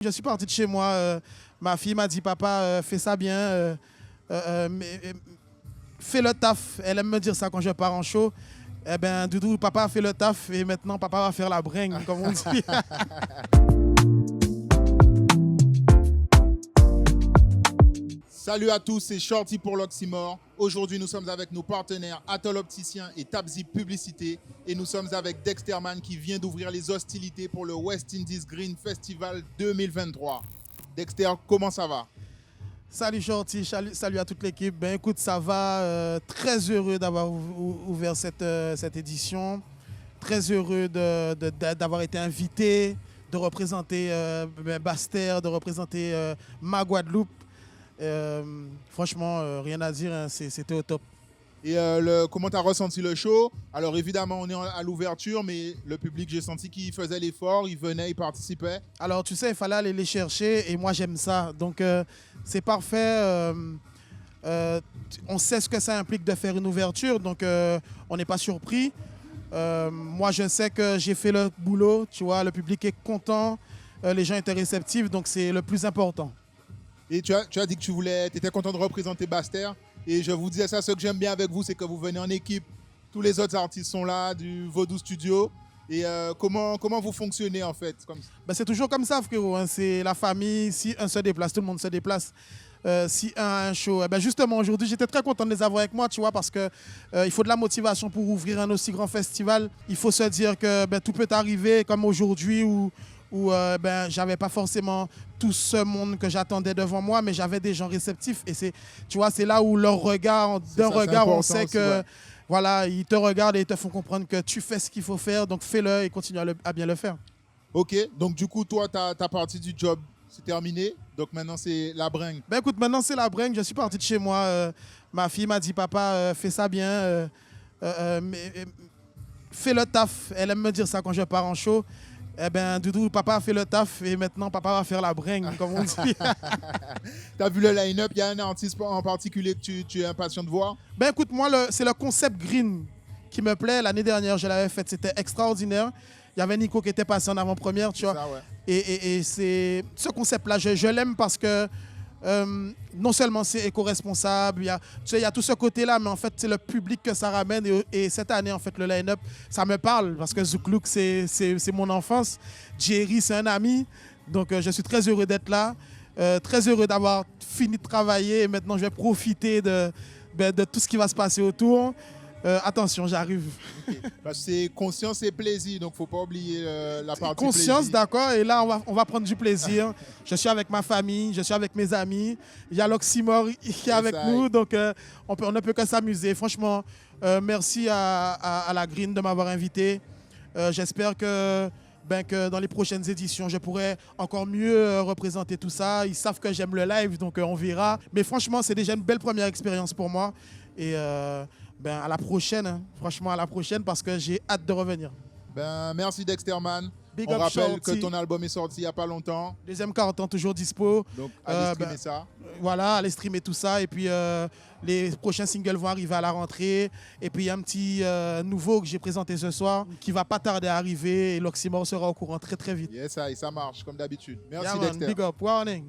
Je suis parti de chez moi. Ma fille m'a dit, papa, fais ça bien. Fais le taf. Elle aime me dire ça quand je pars en show. Eh bien, Doudou, papa a fait le taf et maintenant, papa va faire la bringue, comme on dit. Salut à tous, c'est Shorty pour l'Oxymore. Aujourd'hui, nous sommes avec nos partenaires Atoll Opticien et Tapzip Publicité. Et nous sommes avec Dexterman qui vient d'ouvrir les hostilités pour le West Indies Green Festival 2023. Dexter, comment ça va? Salut Shorty, salut à toute l'équipe. Ben écoute, ça va. Très heureux d'avoir ouvert cette édition. Très heureux d'avoir été invité, de représenter Basse-Terre, de représenter ma Guadeloupe. Franchement, rien à dire, hein, c'était au top. Et comment tu as ressenti le show? Alors évidemment, on est à l'ouverture, mais le public, j'ai senti qu'il faisait l'effort, il venait, il participait. Alors tu sais, il fallait aller les chercher et moi j'aime ça. Donc c'est parfait. On sait ce que ça implique de faire une ouverture, donc on n'est pas surpris. Moi je sais que j'ai fait le boulot, tu vois, le public est content, les gens étaient réceptifs, donc c'est le plus important. Et tu as dit que tu étais content de représenter Basse-Terre. Et je vous disais ça, ce que j'aime bien avec vous, c'est que vous venez en équipe. Tous les autres artistes sont là, du Vaudou Studio. Et comment vous fonctionnez en fait Ben, c'est toujours comme ça, frérot. Hein. C'est la famille. Si un se déplace, tout le monde se déplace. Si un a un show. Ben justement, aujourd'hui, j'étais très content de les avoir avec moi, tu vois, parce que il faut de la motivation pour ouvrir un aussi grand festival. Il faut se dire que ben, tout peut arriver, comme aujourd'hui où ben, j'avais pas forcément tout ce monde que j'attendais devant moi, mais j'avais des gens réceptifs. Et tu vois, c'est là où leur regard, d'un regard, on sait que ouais. voilà, ils te regardent et ils te font comprendre que tu fais ce qu'il faut faire, donc fais-le et continue à bien le faire. Ok, donc du coup, toi, ta partie du job, c'est terminé. Donc maintenant, c'est la bringue. Ben écoute, maintenant c'est la bringue. Je suis parti de chez moi. Ma fille m'a dit, papa, fais ça bien. Fais le taf. Elle aime me dire ça quand je pars en show. Eh bien, Doudou, papa a fait le taf et maintenant, papa va faire la bringue, comme on dit. Tu as vu le line-up? Il y a un artiste en particulier que tu es impatient de voir? Ben écoute, moi, c'est le concept green qui me plaît. L'année dernière, je l'avais fait. C'était extraordinaire. Il y avait Nico qui était passé en avant-première, tu vois. Ça, ouais. Et c'est ce concept-là, je l'aime parce que non seulement c'est éco-responsable, il y a tout ce côté-là, mais en fait, c'est le public que ça ramène. Et cette année, en fait, le line-up, ça me parle parce que Zouk Louk, c'est mon enfance. Jerry, c'est un ami. Donc, je suis très heureux d'être là, très heureux d'avoir fini de travailler. Et maintenant, je vais profiter de tout ce qui va se passer autour. Attention, j'arrive. Okay. Parce que c'est conscience et plaisir, donc il ne faut pas oublier la partie conscience, plaisir. d'accord, et là, on va prendre du plaisir. Je suis avec ma famille, je suis avec mes amis. Il y a l'Oxymore qui est avec nous, donc on ne peut que s'amuser. Franchement, merci à la Green de m'avoir invité. J'espère que dans les prochaines éditions, je pourrai encore mieux représenter tout ça. Ils savent que j'aime le live, donc on verra. Mais franchement, c'est déjà une belle première expérience pour moi. Et à la prochaine, hein. Franchement à la prochaine parce que j'ai hâte de revenir. Merci Dexterman. Big on up rappelle Shorty. que ton album est sorti il n'y a pas longtemps. Deuxième carton toujours dispo. Donc allez streamer ça. Voilà, allez streamer tout ça. Et puis les prochains singles vont arriver à la rentrée. Et puis il y a un petit nouveau que j'ai présenté ce soir qui va pas tarder à arriver. Et l'Oxymore sera au courant très très vite. Yes, ça marche comme d'habitude. Merci Yeah, man, Dexter. big up, warning.